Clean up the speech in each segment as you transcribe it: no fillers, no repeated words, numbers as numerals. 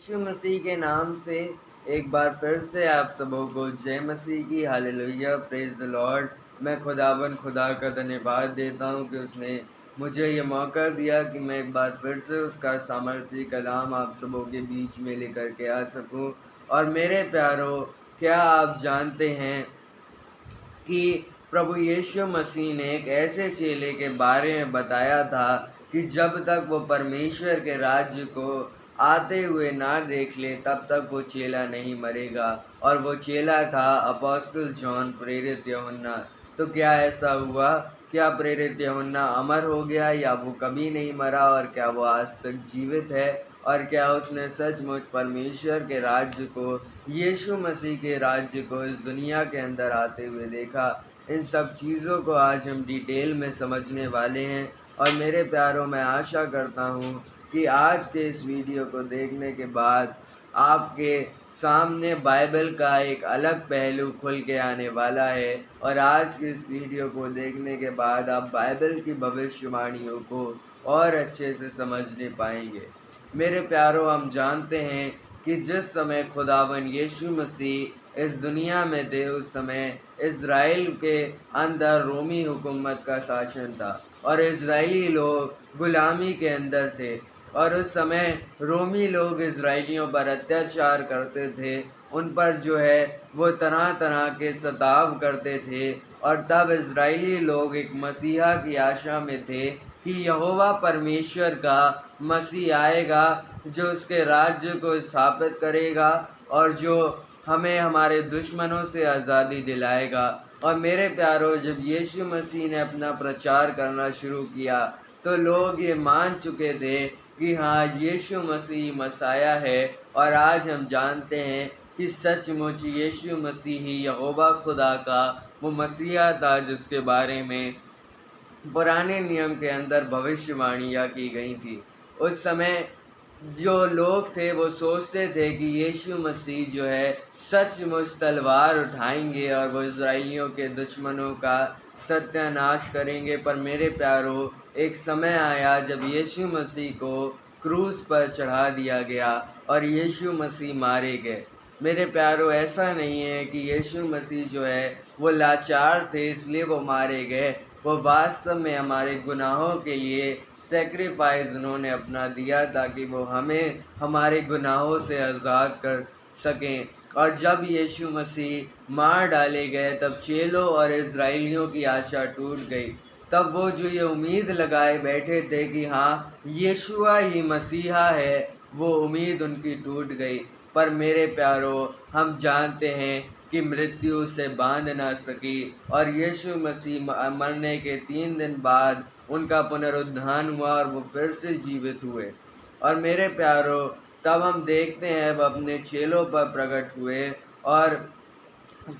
यीशु मसीह के नाम से एक बार फिर से आप सबों को जय मसीह की। Hallelujah, praise the Lord. मैं खुदा का धन्यवाद देता हूँ कि उसने मुझे ये मौका दिया कि मैं एक बार फिर से उसका सामर्थी कलाम आप सबों के बीच में लेकर के आ सकूँ। और मेरे प्यारों, क्या आप जानते हैं कि प्रभु यीशु मसीह ने एक ऐसे चेले के बारे में बताया था कि जब तक वो परमेश्वर के राज्य को आते हुए ना देख ले तब तक वो चेला नहीं मरेगा। और वो चेला था अपोस्टल जॉन, प्रेरित यूहन्ना। तो क्या ऐसा हुआ? क्या प्रेरित यूहन्ना अमर हो गया या वो कभी नहीं मरा? और क्या वो आज तक जीवित है? और क्या उसने सचमुच परमेश्वर के राज्य को, यीशु मसीह के राज्य को इस दुनिया के अंदर आते हुए देखा? इन सब चीज़ों को आज हम डिटेल में समझने वाले हैं। और मेरे प्यारों, मैं आशा करता हूँ कि आज के इस वीडियो को देखने के बाद आपके सामने बाइबल का एक अलग पहलू खुल के आने वाला है। और आज के इस वीडियो को देखने के बाद आप बाइबल की भविष्यवाणियों को और अच्छे से समझने पाएंगे। मेरे प्यारों, हम जानते हैं कि जिस समय खुदावन यीशु मसीह इस दुनिया में थे उस समय इज़राइल के अंदर रोमी हुकूमत का शासन था और इज़राइली लोग गुलामी के अंदर थे। और उस समय रोमी लोग इज़राइलियों पर अत्याचार करते थे, उन पर जो है वो तरह तरह के सताव करते थे। और तब इज़राइली लोग एक मसीहा की आशा में थे कि यहोवा परमेश्वर का मसीह आएगा जो उसके राज्य को स्थापित करेगा और जो हमें हमारे दुश्मनों से आज़ादी दिलाएगा। और मेरे प्यारों, जब यीशु मसीह ने अपना प्रचार करना शुरू किया तो लोग ये मान चुके थे कि हाँ, यीशु मसीह मसाया है। और आज हम जानते हैं कि सचमुच यीशु मसीह ही यहोवा खुदा का वो मसीहा था जिसके बारे में पुराने नियम के अंदर भविष्यवाणियाँ की गई थी। उस समय जो लोग थे वो सोचते थे कि यीशु मसीह जो है सचमुच तलवार उठाएंगे और वो इज़राइलियों के दुश्मनों का सत्यानाश करेंगे। पर मेरे प्यारों, एक समय आया जब यीशु मसीह को क्रूस पर चढ़ा दिया गया और यीशु मसीह मारे गए। मेरे प्यारों, ऐसा नहीं है कि यीशु मसीह जो है वो लाचार थे इसलिए वो मारे गए। वो वास्तव में हमारे गुनाहों के लिए सेक्रीफाइस उन्होंने अपना दिया ताकि वो हमें हमारे गुनाहों से आज़ाद कर सकें। और जब यीशु मसीह मार डाले गए तब चेलों और इज़राइलियों की आशा टूट गई। तब वो जो ये उम्मीद लगाए बैठे थे कि हाँ, यीशुआ ही मसीहा है, वो उम्मीद उनकी टूट गई। पर मेरे प्यारों, हम जानते हैं कि मृत्यु उसे बांध ना सकी और यीशु मसीह मरने के 3 दिन बाद उनका पुनरुत्थान हुआ और वो फिर से जीवित हुए। और मेरे प्यारों, तब हम देखते हैं वह अपने चेलों पर प्रकट हुए और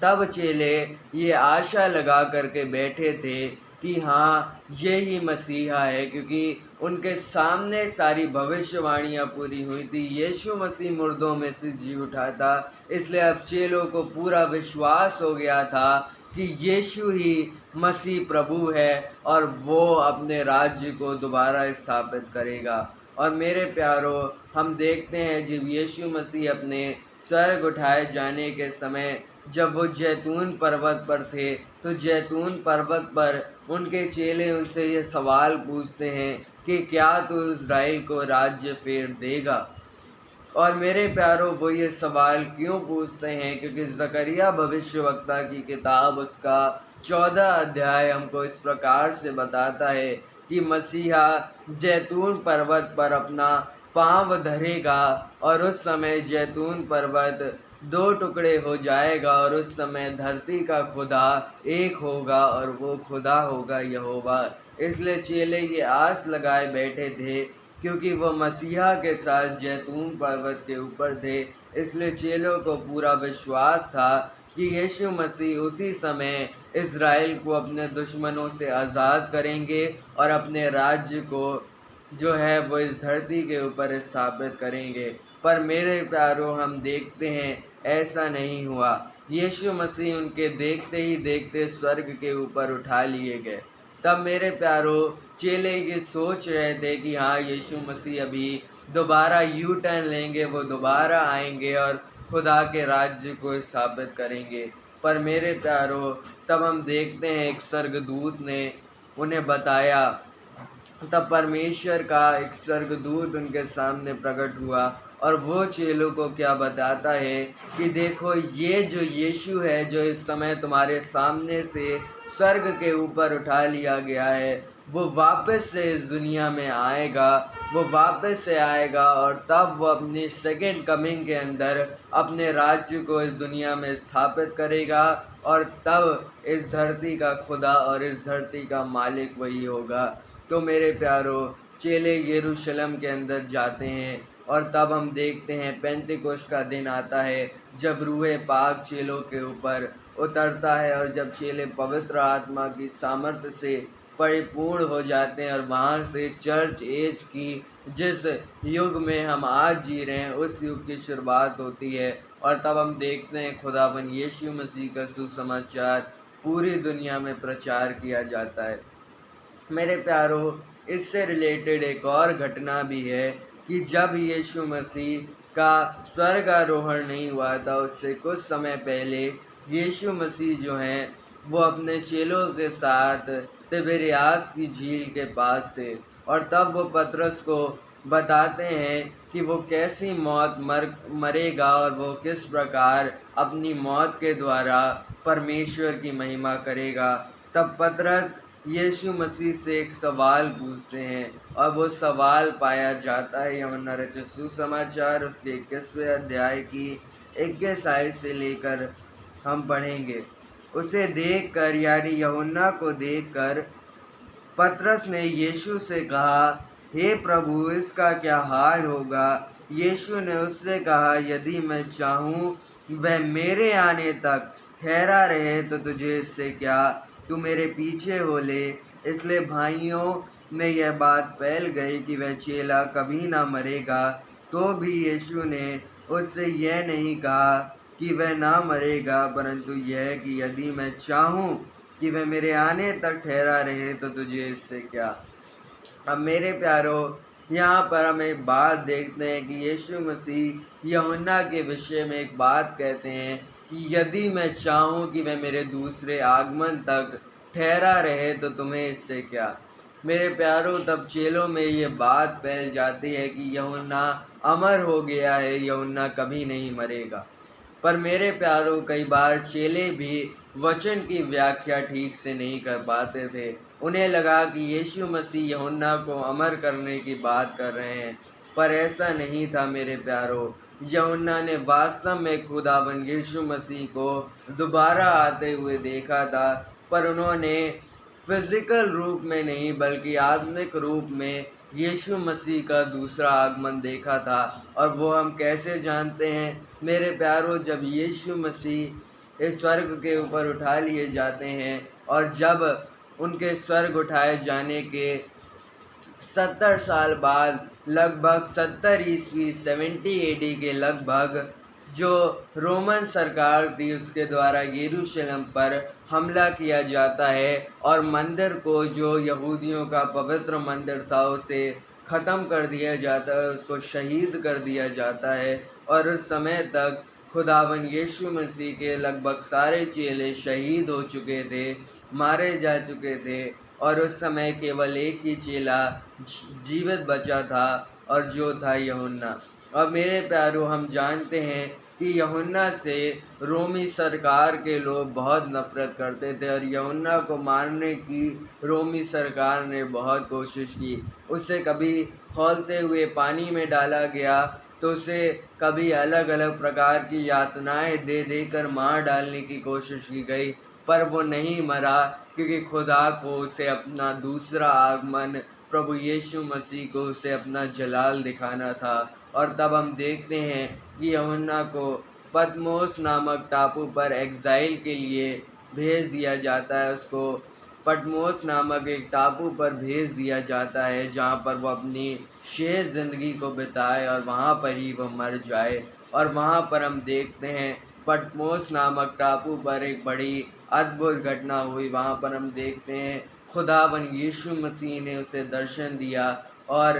तब चेले ये आशा लगा करके बैठे थे कि हाँ, ये ही मसीहा है, क्योंकि उनके सामने सारी भविष्यवाणियाँ पूरी हुई थी। यीशु मसीह मुर्दों में से जी उठा था, इसलिए अब चेलों को पूरा विश्वास हो गया था कि यीशु ही मसीह प्रभु है और वो अपने राज्य को दोबारा स्थापित करेगा। और मेरे प्यारों, हम देखते हैं जब यीशु मसीह अपने स्वर्ग उठाए जाने के समय जब वो जैतून पर्वत पर थे तो जैतून पर्वत पर उनके चेले उनसे ये सवाल पूछते हैं कि क्या तू इज़राइल को राज्य फेर देगा? और मेरे प्यारों, वो ये सवाल क्यों पूछते हैं? क्योंकि ज़करिया भविष्यवक्ता की किताब उसका 14 अध्याय हमको इस प्रकार से बताता है कि मसीहा जैतून पर्वत पर अपना पाँव धरेगा और उस समय जैतून पर्वत 2 टुकड़े हो जाएगा और उस समय धरती का खुदा एक होगा और वो खुदा होगा यहोवा। इसलिए चेले ये आस लगाए बैठे थे क्योंकि वो मसीहा के साथ जैतून पर्वत के ऊपर थे। इसलिए चेलों को पूरा विश्वास था कि यीशु मसीह उसी समय इज़राइल को अपने दुश्मनों से आज़ाद करेंगे और अपने राज्य को जो है वो इस धरती के ऊपर स्थापित करेंगे। पर मेरे प्यारों, हम देखते हैं ऐसा नहीं हुआ। यीशु मसीह उनके देखते ही देखते स्वर्ग के ऊपर उठा लिए गए। तब मेरे प्यारों, चेले ये सोच रहे थे कि हाँ, यीशु मसीह अभी दोबारा यू टर्न लेंगे, वो दोबारा आएंगे और खुदा के राज्य को स्थापित करेंगे। पर मेरे प्यारो, तब हम देखते हैं एक स्वर्गदूत ने उन्हें बताया, तब परमेश्वर का एक स्वर्गदूत उनके सामने प्रकट हुआ और वो चेलों को क्या बताता है कि देखो, ये जो यीशु है, जो इस समय तुम्हारे सामने से स्वर्ग के ऊपर उठा लिया गया है, वो वापस से इस दुनिया में आएगा। वो वापस से आएगा और तब वो अपनी सेकेंड कमिंग के अंदर अपने राज्य को इस दुनिया में स्थापित करेगा और तब इस धरती का खुदा और इस धरती का मालिक वही होगा। तो मेरे प्यारो, चेले यरूशलेम के अंदर जाते हैं और तब हम देखते हैं पेंतिकुस्त का दिन आता है, जब रूहे पाक चेलों के ऊपर उतरता है और जब चेले पवित्र आत्मा की सामर्थ्य से परिपूर्ण हो जाते हैं और वहाँ से चर्च एज की, जिस युग में हम आज जी रहे हैं, उस युग की शुरुआत होती है। और तब हम देखते हैं खुदावन यीशु मसीह का सुसमाचार पूरी दुनिया में प्रचार किया जाता है। मेरे प्यारो, इससे रिलेटेड एक और घटना भी है कि जब यीशु मसीह का स्वर्गारोहण नहीं हुआ था, उससे कुछ समय पहले यीशु मसीह जो हैं वो अपने चेलों के साथ तिबिरियास की झील के पास थे और तब वो पतरस को बताते हैं कि वो कैसी मौत मरेगा और वो किस प्रकार अपनी मौत के द्वारा परमेश्वर की महिमा करेगा। तब पतरस यीशु मसीह से एक सवाल पूछते हैं और वो सवाल पाया जाता है यूहन्ना रचित सुसमाचार उसके 21वें अध्याय की 21 आयत से लेकर हम पढ़ेंगे। उसे देखकर, यानी यूहन्ना को देखकर, पतरस ने यीशु से कहा, हे प्रभु, इसका क्या हाल होगा? यीशु ने उससे कहा, यदि मैं चाहूँ वह मेरे आने तक ठहरा रहे तो तुझे इससे क्या, तू मेरे पीछे हो ले। इसलिए भाइयों में यह बात फैल गई कि वह चेला कभी ना मरेगा। तो भी यीशु ने उससे यह नहीं कहा कि वह ना मरेगा, परंतु यह कि यदि मैं चाहूँ कि वह मेरे आने तक ठहरा रहे तो तुझे इससे क्या। अब मेरे प्यारो, यहाँ पर हम एक बात देखते हैं कि यीशु मसीह यूहन्ना के विषय में एक बात कहते हैं कि यदि मैं चाहूँ कि वह मेरे दूसरे आगमन तक ठहरा रहे तो तुम्हें इससे क्या। मेरे प्यारो, तब चेलों में ये बात फैल जाती है कि यूहन्ना अमर हो गया है, यूहन्ना कभी नहीं मरेगा। पर मेरे प्यारों, कई बार चेले भी वचन की व्याख्या ठीक से नहीं कर पाते थे। उन्हें लगा कि यीशु मसीह यूहन्ना को अमर करने की बात कर रहे हैं, पर ऐसा नहीं था मेरे प्यारों। यूहन्ना ने वास्तव में खुदावन यीशु मसीह को दोबारा आते हुए देखा था, पर उन्होंने फिजिकल रूप में नहीं बल्कि आत्मिक रूप में यीशु मसीह का दूसरा आगमन देखा था। और वो हम कैसे जानते हैं मेरे प्यारों? जब यीशु मसीह इस स्वर्ग के ऊपर उठा लिए जाते हैं और जब उनके स्वर्ग उठाए जाने के 70 साल बाद, लगभग 70 ईस्वी 70 एडी के लगभग, जो रोमन सरकार थी उसके द्वारा यरूशलेम पर हमला किया जाता है और मंदिर को, जो यहूदियों का पवित्र मंदिर था, उसे ख़त्म कर दिया जाता है, उसको शहीद कर दिया जाता है। और उस समय तक खुदावन यीशु मसीह के लगभग सारे चेले शहीद हो चुके थे, मारे जा चुके थे और उस समय केवल एक ही चेला जीवित बचा था और जो था यूहन्ना। और मेरे प्यारों, हम जानते हैं कि यूहन्ना से रोमी सरकार के लोग बहुत नफरत करते थे और यूहन्ना को मारने की रोमी सरकार ने बहुत कोशिश की। उसे कभी खौलते हुए पानी में डाला गया, तो उसे कभी अलग अलग प्रकार की यातनाएं दे देकर मार डालने की कोशिश की गई, पर वो नहीं मरा, क्योंकि खुदा को उसे अपना दूसरा आगमन, प्रभु यीशु मसीह को उसे अपना जलाल दिखाना था। और तब हम देखते हैं कि यूहन्ना को पतमोस नामक टापू पर एग्जाइल के लिए भेज दिया जाता है। उसको पटमोस नामक एक टापू पर भेज दिया जाता है, जहाँ पर वो अपनी शेष ज़िंदगी को बिताए और वहाँ पर ही वो मर जाए। और वहाँ पर हम देखते हैं पटमोस नामक टापू पर एक बड़ी अद्भुत घटना हुई। वहाँ पर हम देखते हैं खुदावन यीशु मसीह ने उसे दर्शन दिया और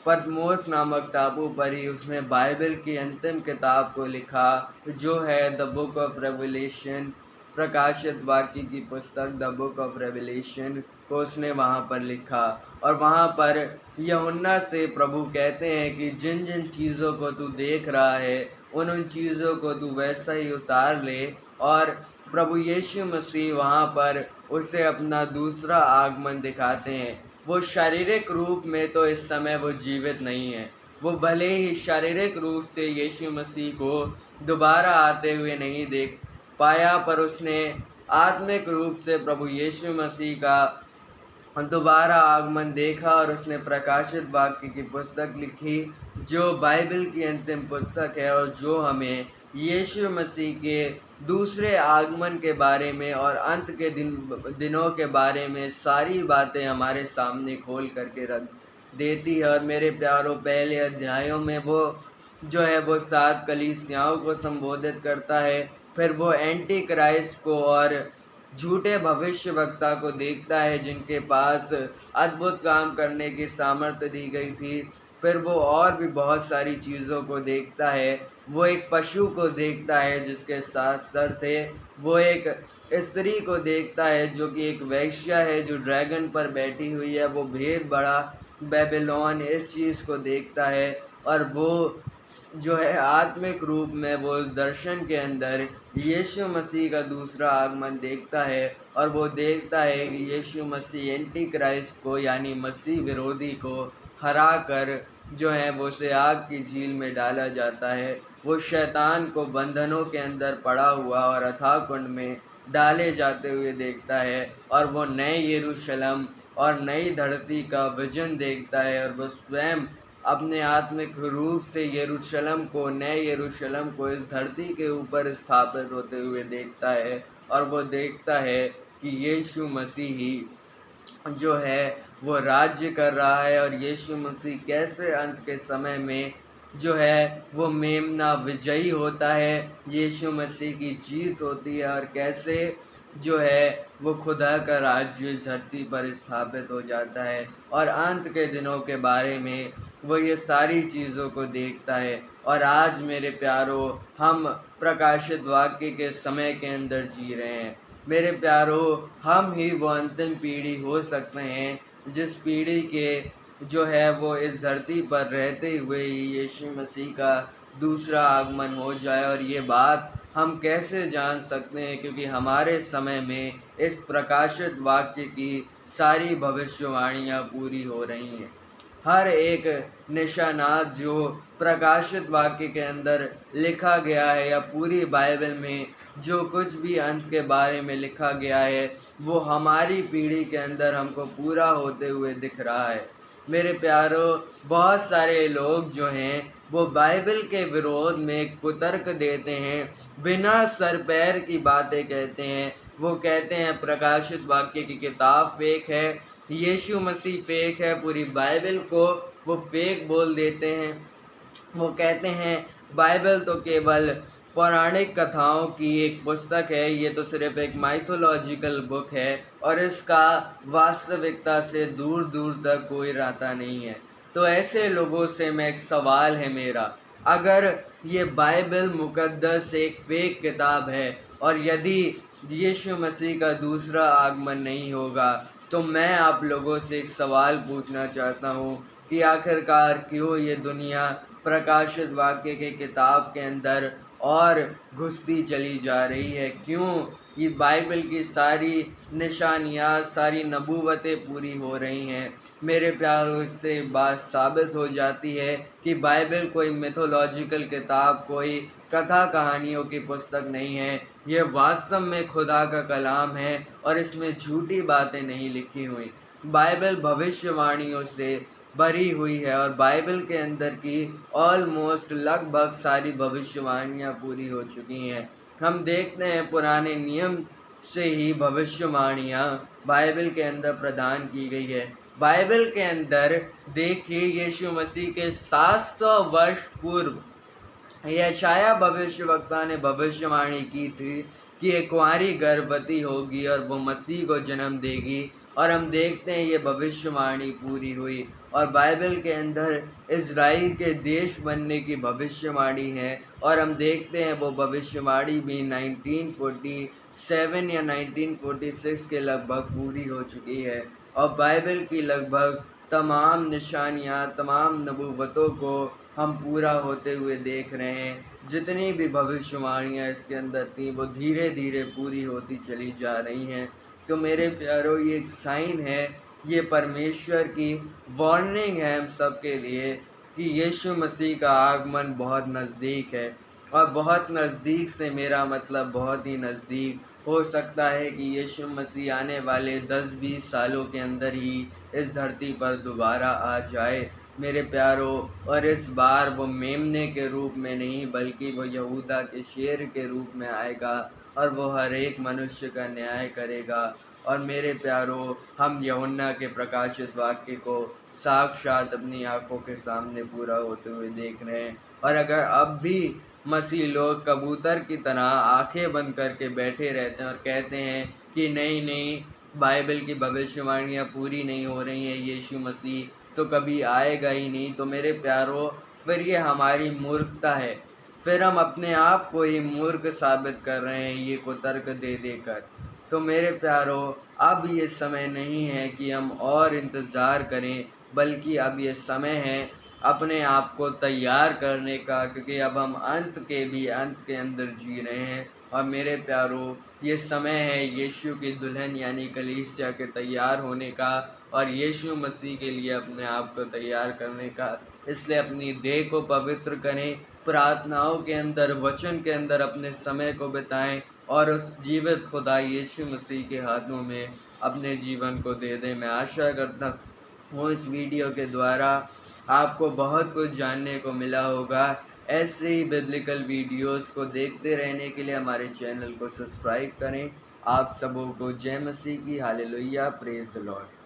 पतमोस नामक टापू पर ही उसने बाइबल की अंतिम किताब को लिखा, जो है द बुक ऑफ रेवलेशन, प्रकाशित वाक्य की पुस्तक द बुक ऑफ रेवलेशन को उसने वहाँ पर लिखा। और वहाँ पर यूहन्ना से प्रभु कहते हैं कि जिन जिन चीज़ों को तू देख रहा है उन उन चीज़ों को तू वैसा ही उतार ले। और प्रभु यीशु मसीह वहाँ पर उसे अपना दूसरा आगमन दिखाते हैं। वो शारीरिक रूप में तो इस समय वो जीवित नहीं है, वो भले ही शारीरिक रूप से यीशु मसीह को दोबारा आते हुए नहीं देख पाया, पर उसने आत्मिक रूप से प्रभु यीशु मसीह का दोबारा आगमन देखा और उसने प्रकाशित वाक्य की पुस्तक लिखी, जो बाइबल की अंतिम पुस्तक है और जो हमें यीशु मसीह के दूसरे आगमन के बारे में और अंत के दिनों के बारे में सारी बातें हमारे सामने खोल करके रख देती है। और मेरे प्यारों, पहले अध्यायों में वो जो है वो 7 कलीसियाओं को संबोधित करता है, फिर वो एंटी क्राइस्ट को और झूठे भविष्यवक्ता को देखता है जिनके पास अद्भुत काम करने की सामर्थ्य दी गई थी। फिर वो और भी बहुत सारी चीज़ों को देखता है। वो एक पशु को देखता है जिसके 7 सर थे। वो एक स्त्री को देखता है जो कि एक वेश्या है, जो ड्रैगन पर बैठी हुई है। वो भेद बड़ा बेबीलोन, इस चीज़ को देखता है। और वो जो है आत्मिक रूप में वो उस दर्शन के अंदर यीशु मसीह का दूसरा आगमन देखता है। और वो देखता है कि यीशु मसीह एंटी क्राइस्ट को, यानी मसीह विरोधी को हरा कर जो है वो उसे आग की झील में डाला जाता है। वो शैतान को बंधनों के अंदर पड़ा हुआ और अथाह कुंड में डाले जाते हुए देखता है। और वो नए यरूशलेम और नई धरती का विजन देखता है। और वो स्वयं अपने आत्मिक रूप से यरूशलेम को, नए यरूशलेम को इस धरती के ऊपर स्थापित होते हुए देखता है। और वो देखता है कि यीशु मसीह ही जो है वो राज्य कर रहा है। और यीशु मसीह कैसे अंत के समय में जो है वो मेमना विजयी होता है, यीशु मसीह की जीत होती है, और कैसे जो है वो खुदा का राज्य इस धरती पर स्थापित हो जाता है। और अंत के दिनों के बारे में वो ये सारी चीज़ों को देखता है। और आज मेरे प्यारों, हम प्रकाशित वाक्य के समय के अंदर जी रहे हैं। मेरे प्यारों, हम ही वो अंतिम पीढ़ी हो सकते हैं जिस पीढ़ी के जो है वो इस धरती पर रहते हुए ही यीशु मसीह का दूसरा आगमन हो जाए। और ये बात हम कैसे जान सकते हैं? क्योंकि हमारे समय में इस प्रकाशित वाक्य की सारी भविष्यवाणियाँ पूरी हो रही हैं। हर एक निशानात जो प्रकाशित वाक्य के अंदर लिखा गया है, या पूरी बाइबल में जो कुछ भी अंत के बारे में लिखा गया है, वो हमारी पीढ़ी के अंदर हमको पूरा होते हुए दिख रहा है। मेरे प्यारों, बहुत सारे लोग जो हैं वो बाइबल के विरोध में कुतर्क देते हैं, बिना सर पैर की बातें कहते हैं। वो कहते हैं प्रकाशित वाक्य की किताब फेक है, यीशु मसीह फेक है, पूरी बाइबल को वो फेक बोल देते हैं। वो कहते हैं बाइबल तो केवल पौराणिक कथाओं की एक पुस्तक है, ये तो सिर्फ एक माइथोलॉजिकल बुक है और इसका वास्तविकता से दूर दूर तक कोई नाता नहीं है। तो ऐसे लोगों से मैं एक सवाल है मेरा, अगर ये बाइबल मुकद्दस एक फेक किताब है और यदि यीशु मसीह का दूसरा आगमन नहीं होगा, तो मैं आप लोगों से एक सवाल पूछना चाहता हूँ कि आखिरकार क्यों ये दुनिया प्रकाशित वाक्य के किताब के अंदर और घुसती चली जा रही है? क्यों ये बाइबल की सारी निशानियाँ, सारी नबूवतें पूरी हो रही हैं? मेरे प्यारों, इससे बात साबित हो जाती है कि बाइबल कोई मिथोलॉजिकल किताब, कोई कथा कहानियों की पुस्तक नहीं है। ये वास्तव में खुदा का कलाम है और इसमें झूठी बातें नहीं लिखी हुई। बाइबल भविष्यवाणियों से भरी हुई है और बाइबल के अंदर की ऑलमोस्ट लगभग सारी भविष्यवाणियाँ पूरी हो चुकी हैं। हम देखते हैं पुराने नियम से ही भविष्यवाणियाँ बाइबल के अंदर प्रदान की गई है। बाइबल के अंदर देखिए, यीशु मसीह के 700 वर्ष पूर्व यशाया भविष्यवक्ता ने भविष्यवाणी की थी कि एक कुंवारी गर्भवती होगी और वो मसीह को जन्म देगी और हम देखते हैं ये भविष्यवाणी पूरी हुई और बाइबल के अंदर इज़राइल के देश बनने की भविष्यवाणी है और हम देखते हैं वो भविष्यवाणी भी 1947 या 1946 के लगभग पूरी हो चुकी है और बाइबल की लगभग तमाम निशानियाँ, तमाम नबूवतों को हम पूरा होते हुए देख रहे हैं। जितनी भी भविष्यवाणियाँ इसके अंदर थीं, वो धीरे-धीरे पूरी होती चली जा रही हैं। तो मेरे प्यारों, ये एक साइन है, ये परमेश्वर की वार्निंग है हम सब के लिए कि यीशु मसीह का आगमन बहुत नज़दीक है। और बहुत नज़दीक से मेरा मतलब बहुत ही नज़दीक हो सकता है कि यीशु मसीह आने वाले 10-20 सालों के अंदर ही इस धरती पर दोबारा आ जाए मेरे प्यारों। और इस बार वो मेमने के रूप में नहीं बल्कि वो यहूदा के शेर के रूप में आएगा और वो हर एक मनुष्य का न्याय करेगा। और मेरे प्यारों, हम यूहन्ना के प्रकाशित वाक्य को साक्षात अपनी आंखों के सामने पूरा होते हुए देख रहे हैं। और अगर अब भी मसीह लोग कबूतर की तरह आंखें बंद करके बैठे रहते हैं और कहते हैं कि नहीं नहीं, बाइबल की भविष्यवाणियाँ पूरी नहीं हो रही हैं, यीशु मसीह तो कभी आएगा ही नहीं, तो मेरे प्यारों, फिर ये हमारी मूर्खता है। फिर हम अपने आप को ही मूर्ख साबित कर रहे हैं ये कुतर्क दे देकर। तो मेरे प्यारों, अब ये समय नहीं है कि हम और इंतज़ार करें, बल्कि अब ये समय है अपने आप को तैयार करने का, क्योंकि अब हम अंत के भी अंत के अंदर जी रहे हैं। और मेरे प्यारों, ये समय है यीशु की दुल्हन यानी कलीसिया के तैयार होने का और यीशु मसीह के लिए अपने आप को तैयार करने का। इसलिए अपनी देह को पवित्र करें, प्रार्थनाओं के अंदर, वचन के अंदर अपने समय को बिताएं और उस जीवित खुदा यीशु मसीह के हाथों में अपने जीवन को दे दें। मैं आशा करता हूँ इस वीडियो के द्वारा आपको बहुत कुछ जानने को मिला होगा। ऐसे ही बिब्लिकल वीडियोस को देखते रहने के लिए हमारे चैनल को सब्सक्राइब करें। आप सबों को जय मसीह की। Hallelujah, praise the Lord.